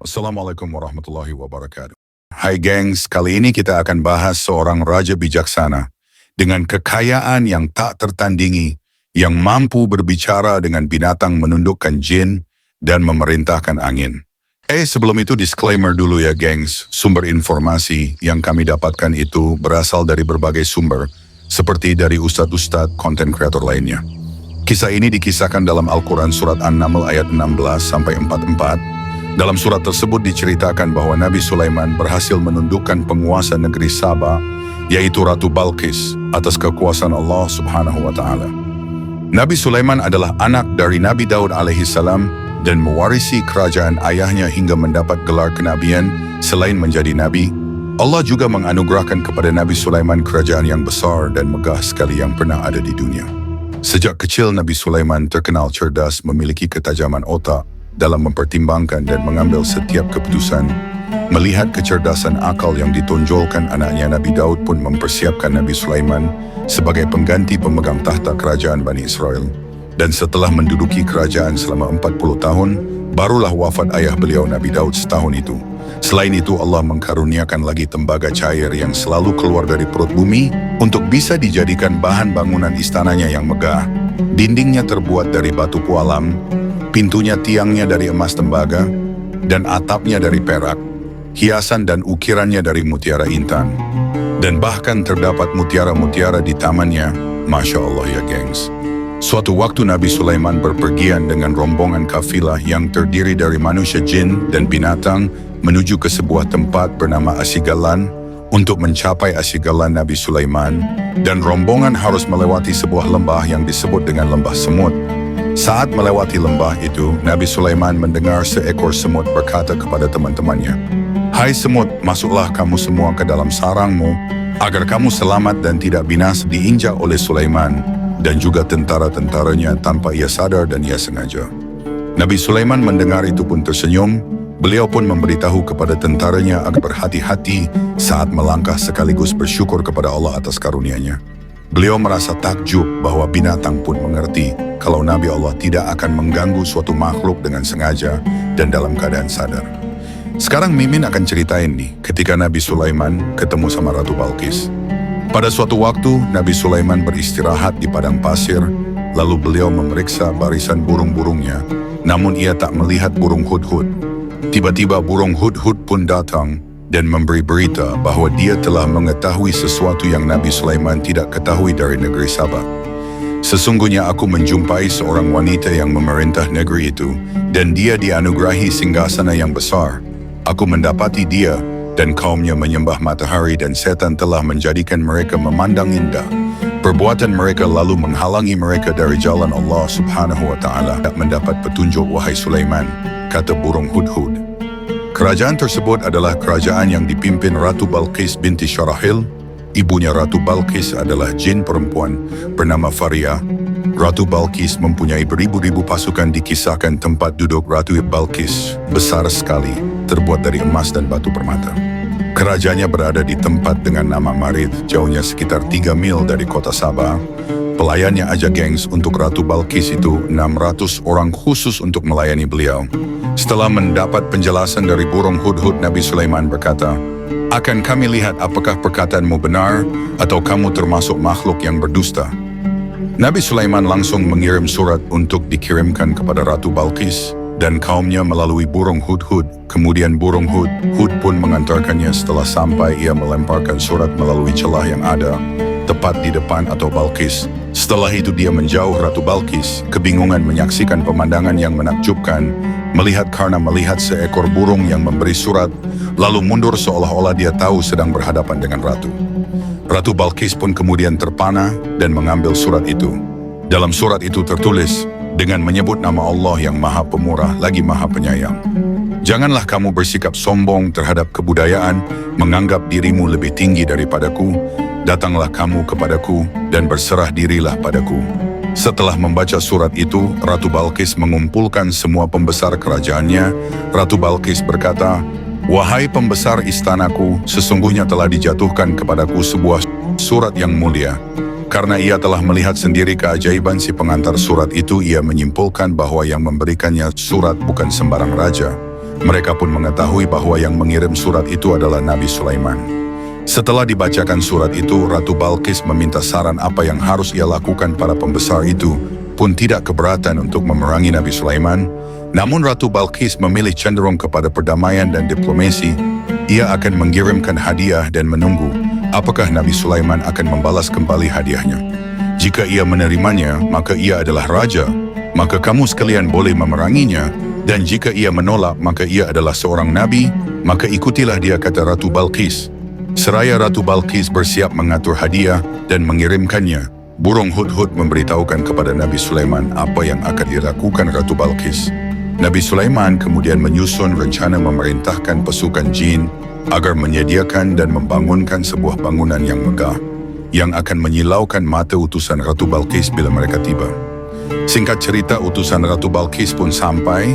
Assalamualaikum warahmatullahi wabarakatuh. Hai gengs, kali ini kita akan bahas seorang raja bijaksana dengan kekayaan yang tak tertandingi, yang mampu berbicara dengan binatang, menundukkan jin, dan memerintahkan angin. Sebelum itu disclaimer dulu ya gengs, sumber informasi yang kami dapatkan itu berasal dari berbagai sumber, seperti dari ustadz-ustadz konten kreator lainnya. Kisah ini dikisahkan dalam Al-Quran Surat An-Naml ayat 16-44. Dalam surat tersebut diceritakan bahwa Nabi Sulaiman berhasil menundukkan penguasa negeri Saba, yaitu Ratu Balqis, atas kekuasaan Allah Subhanahu wa Ta'ala. Nabi Sulaiman adalah anak dari Nabi Daud alaihissalam dan mewarisi kerajaan ayahnya hingga mendapat gelar kenabian. Selain menjadi nabi, Allah juga menganugerahkan kepada Nabi Sulaiman kerajaan yang besar dan megah sekali yang pernah ada di dunia. Sejak kecil Nabi Sulaiman terkenal cerdas, memiliki ketajaman otak dalam mempertimbangkan dan mengambil setiap keputusan. Melihat kecerdasan akal yang ditonjolkan anaknya, Nabi Daud pun mempersiapkan Nabi Sulaiman sebagai pengganti pemegang tahta kerajaan Bani Israel. Dan setelah menduduki kerajaan selama 40 tahun, barulah wafat ayah beliau Nabi Daud setahun itu. Selain itu, Allah mengkaruniakan lagi tembaga cair yang selalu keluar dari perut bumi untuk bisa dijadikan bahan bangunan istananya yang megah. Dindingnya terbuat dari batu pualam, pintunya tiangnya dari emas tembaga, dan atapnya dari perak, hiasan dan ukirannya dari mutiara intan. Dan bahkan terdapat mutiara-mutiara di tamannya. Masya Allah ya gengs. Suatu waktu Nabi Sulaiman berpergian dengan rombongan kafilah yang terdiri dari manusia, jin, dan binatang menuju ke sebuah tempat bernama Asigalan. Untuk mencapai Asigalan, Nabi Sulaiman dan rombongan harus melewati sebuah lembah yang disebut dengan lembah semut. Saat melewati lembah itu, Nabi Sulaiman mendengar seekor semut berkata kepada teman-temannya, "Hai semut, masuklah kamu semua ke dalam sarangmu, agar kamu selamat dan tidak binasa diinjak oleh Sulaiman dan juga tentara-tentaranya tanpa ia sadar dan ia sengaja." Nabi Sulaiman mendengar itu pun tersenyum. Beliau pun memberitahu kepada tentaranya agar berhati-hati saat melangkah, sekaligus bersyukur kepada Allah atas karunia-Nya. Beliau merasa takjub bahwa binatang pun mengerti kalau Nabi Allah tidak akan mengganggu suatu makhluk dengan sengaja dan dalam keadaan sadar. Sekarang Mimin akan ceritain nih ketika Nabi Sulaiman ketemu sama Ratu Balqis. Pada suatu waktu Nabi Sulaiman beristirahat di padang pasir, lalu beliau memeriksa barisan burung-burungnya, namun ia tak melihat burung hudhud. Tiba-tiba burung hudhud pun datang dan memberi berita bahwa dia telah mengetahui sesuatu yang Nabi Sulaiman tidak ketahui dari negeri Sabah. "Sesungguhnya aku menjumpai seorang wanita yang memerintah negeri itu, dan dia dianugerahi singgasana yang besar. Aku mendapati dia dan kaumnya menyembah matahari, dan setan telah menjadikan mereka memandang indah. Perbuatan mereka lalu menghalangi mereka dari jalan Allah Subhanahu wa Ta'ala. Tak mendapat petunjuk, wahai Sulaiman," kata burung hudhud. Kerajaan tersebut adalah kerajaan yang dipimpin Ratu Balqis binti Syarahil. Ibunya Ratu Balqis adalah jin perempuan bernama Faria. Ratu Balqis mempunyai beribu-ribu pasukan. Dikisahkan tempat duduk Ratu Balqis besar sekali, terbuat dari emas dan batu permata. Kerajaannya berada di tempat dengan nama Marid, jauhnya sekitar 3 mil dari kota Sabah. Pelayannya aja gengs untuk Ratu Balqis itu 600 orang khusus untuk melayani beliau. Setelah mendapat penjelasan dari burung hudhud, Nabi Sulaiman berkata, "Akan kami lihat apakah perkataanmu benar atau kamu termasuk makhluk yang berdusta." Nabi Sulaiman langsung mengirim surat untuk dikirimkan kepada Ratu Balqis dan kaumnya melalui burung hudhud. Kemudian burung hudhud pun mengantarkannya. Setelah sampai, ia melemparkan surat melalui celah yang ada tepat di depan atau Balqis. Setelah itu dia menjauh. Ratu Balqis kebingungan menyaksikan pemandangan yang menakjubkan, karena melihat seekor burung yang memberi surat, lalu mundur seolah-olah dia tahu sedang berhadapan dengan ratu. Ratu Balqis pun kemudian terpana dan mengambil surat itu. Dalam surat itu tertulis dengan menyebut nama Allah yang Maha Pemurah lagi Maha Penyayang, "Janganlah kamu bersikap sombong terhadap kebudayaan, menganggap dirimu lebih tinggi daripadaku. Datanglah kamu kepadaku dan berserah dirilah padaku." Setelah membaca surat itu, Ratu Balqis mengumpulkan semua pembesar kerajaannya. Ratu Balqis berkata, "Wahai pembesar istanaku, sesungguhnya telah dijatuhkan kepadaku sebuah surat yang mulia." Karena ia telah melihat sendiri keajaiban si pengantar surat itu, ia menyimpulkan bahwa yang memberikannya surat bukan sembarang raja, Mereka pun mengetahui bahwa yang mengirim surat itu adalah Nabi Sulaiman. Setelah dibacakan surat itu, Ratu Balqis meminta saran apa yang harus ia lakukan. Para pembesar itu pun tidak keberatan untuk memerangi Nabi Sulaiman. Namun Ratu Balqis memilih cenderung kepada perdamaian dan diplomasi. Ia akan mengirimkan hadiah dan menunggu apakah Nabi Sulaiman akan membalas kembali hadiahnya. Jika ia menerimanya, maka ia adalah raja, maka kamu sekalian boleh memeranginya. Dan jika ia menolak, maka ia adalah seorang nabi, maka ikutilah dia, kata Ratu Balqis. Seraya Ratu Balqis bersiap mengatur hadiah dan mengirimkannya, burung hudhud memberitahukan kepada Nabi Sulaiman apa yang akan dilakukan Ratu Balqis. Nabi Sulaiman kemudian menyusun rencana memerintahkan pasukan jin agar menyediakan dan membangunkan sebuah bangunan yang megah yang akan menyilaukan mata utusan Ratu Balqis bila mereka tiba. Singkat cerita, utusan Ratu Balqis pun sampai,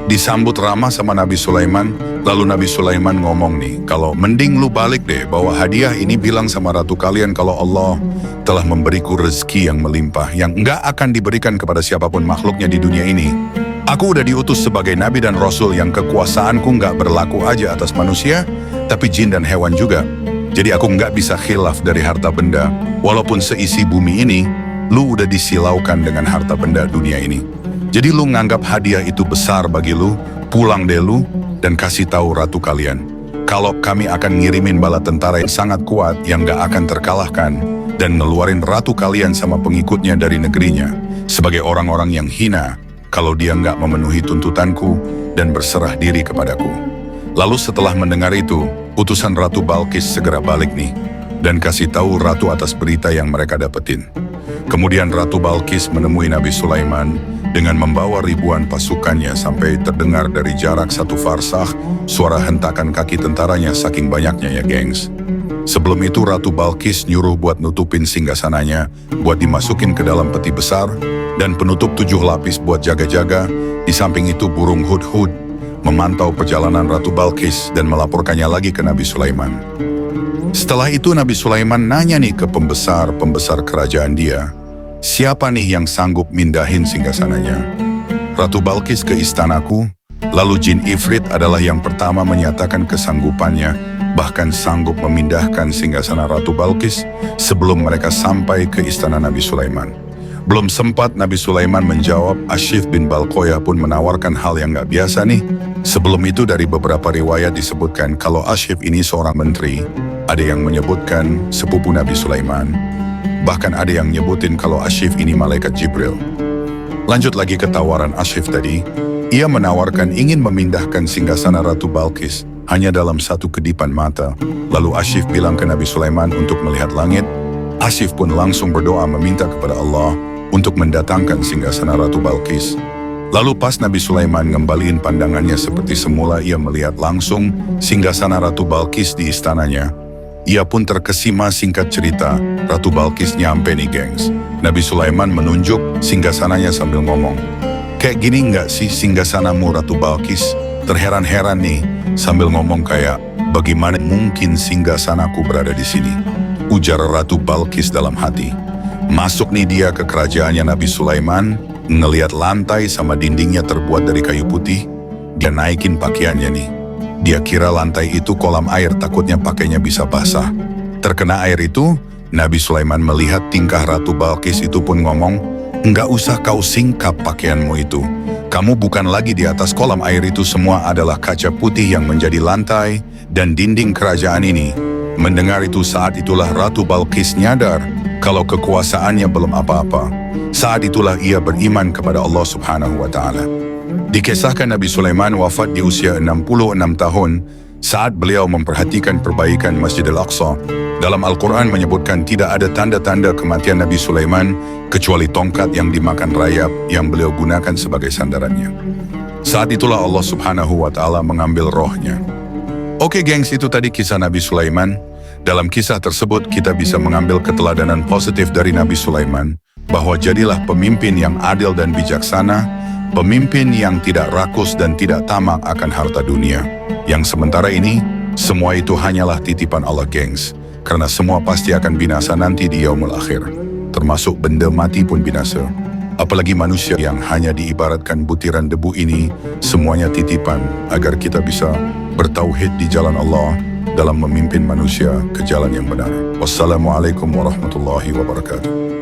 disambut ramah sama Nabi Sulaiman. Lalu Nabi Sulaiman ngomong nih, kalau mending lu balik deh, bawa hadiah ini, bilang sama ratu kalian kalau Allah telah memberiku rezeki yang melimpah, yang enggak akan diberikan kepada siapapun makhluknya di dunia ini. Aku udah diutus sebagai nabi dan rasul yang kekuasaanku enggak berlaku aja atas manusia, tapi jin dan hewan juga. Jadi aku enggak bisa khilaf dari harta benda, walaupun seisi bumi ini, lu udah disilaukan dengan harta benda dunia ini. Jadi lu nganggap hadiah itu besar bagi lu, pulang deh lu, dan kasih tahu ratu kalian. Kalau kami akan ngirimin bala tentara yang sangat kuat yang gak akan terkalahkan, dan ngeluarin ratu kalian sama pengikutnya dari negerinya, sebagai orang-orang yang hina, kalau dia gak memenuhi tuntutanku dan berserah diri kepadaku. Lalu setelah mendengar itu, utusan Ratu Balqis segera balik nih, dan kasih tahu ratu atas berita yang mereka dapetin. Kemudian Ratu Balqis menemui Nabi Sulaiman dengan membawa ribuan pasukannya sampai terdengar dari jarak 1 farsakh suara hentakan kaki tentaranya saking banyaknya ya gengs. Sebelum itu Ratu Balqis nyuruh buat nutupin singgasananya, buat dimasukin ke dalam peti besar, dan penutup 7 lapis buat jaga-jaga. Di samping itu burung hudhud memantau perjalanan Ratu Balqis dan melaporkannya lagi ke Nabi Sulaiman. Setelah itu Nabi Sulaiman nanya nih ke pembesar-pembesar kerajaan dia, siapa nih yang sanggup mindahin singgasananya? Ratu Balqis ke istanaku, lalu jin Ifrit adalah yang pertama menyatakan kesanggupannya, bahkan sanggup memindahkan singgasana Ratu Balqis sebelum mereka sampai ke istana Nabi Sulaiman. Belum sempat Nabi Sulaiman menjawab, Ashif bin Balqoyah pun menawarkan hal yang gak biasa nih. Sebelum itu dari beberapa riwayat disebutkan kalau Ashif ini seorang menteri, ada yang menyebutkan sepupu Nabi Sulaiman, bahkan ada yang nyebutin kalau Ashif ini malaikat Jibril. Lanjut lagi ke tawaran Ashif tadi, ia menawarkan ingin memindahkan singgasana Ratu Balqis hanya dalam 1 kedipan mata. Lalu Ashif bilang ke Nabi Sulaiman untuk melihat langit. Ashif pun langsung berdoa meminta kepada Allah untuk mendatangkan singgasana Ratu Balqis. Lalu pas Nabi Sulaiman ngembaliin pandangannya seperti semula, ia melihat langsung singgasana Ratu Balqis di istananya. Ia pun terkesima. Singkat cerita, Ratu Balqis nyampe nih gengs. Nabi Sulaiman menunjuk singgasananya sambil ngomong, kayak gini nggak sih singgasanamu Ratu Balqis? Terheran-heran nih sambil ngomong kayak, bagaimana mungkin singgasanaku berada di sini? Ujar Ratu Balqis dalam hati. Masuk nih dia ke kerajaannya Nabi Sulaiman, ngelihat lantai sama dindingnya terbuat dari kayu putih. Dia naikin pakaiannya nih. Dia kira lantai itu kolam air, takutnya pakainya bisa basah. Terkena air itu, Nabi Sulaiman melihat tingkah Ratu Balqis itu pun ngomong, enggak usah kau singkap pakaianmu itu. Kamu bukan lagi di atas kolam air itu, semua adalah kaca putih yang menjadi lantai dan dinding kerajaan ini. Mendengar itu, saat itulah Ratu Balqis nyadar kalau kekuasaannya belum apa-apa. Saat itulah ia beriman kepada Allah Subhanahu wa Ta'ala. Dikisahkan Nabi Sulaiman wafat di usia 66 tahun saat beliau memperhatikan perbaikan Masjid Al-Aqsa. Dalam Al-Quran menyebutkan tidak ada tanda-tanda kematian Nabi Sulaiman kecuali tongkat yang dimakan rayap yang beliau gunakan sebagai sandarannya. Saat itulah Allah Subhanahu wa Ta'ala mengambil rohnya. Oke gengs, itu tadi kisah Nabi Sulaiman. Dalam kisah tersebut kita bisa mengambil keteladanan positif dari Nabi Sulaiman, bahwa jadilah pemimpin yang adil dan bijaksana, pemimpin yang tidak rakus dan tidak tamak akan harta dunia. Yang sementara ini, semua itu hanyalah titipan Allah gengs, karena semua pasti akan binasa nanti di yaumul akhir, termasuk benda mati pun binasa. Apalagi manusia yang hanya diibaratkan butiran debu ini, semuanya titipan agar kita bisa bertauhid di jalan Allah dalam memimpin manusia ke jalan yang benar. Wassalamualaikum warahmatullahi wabarakatuh.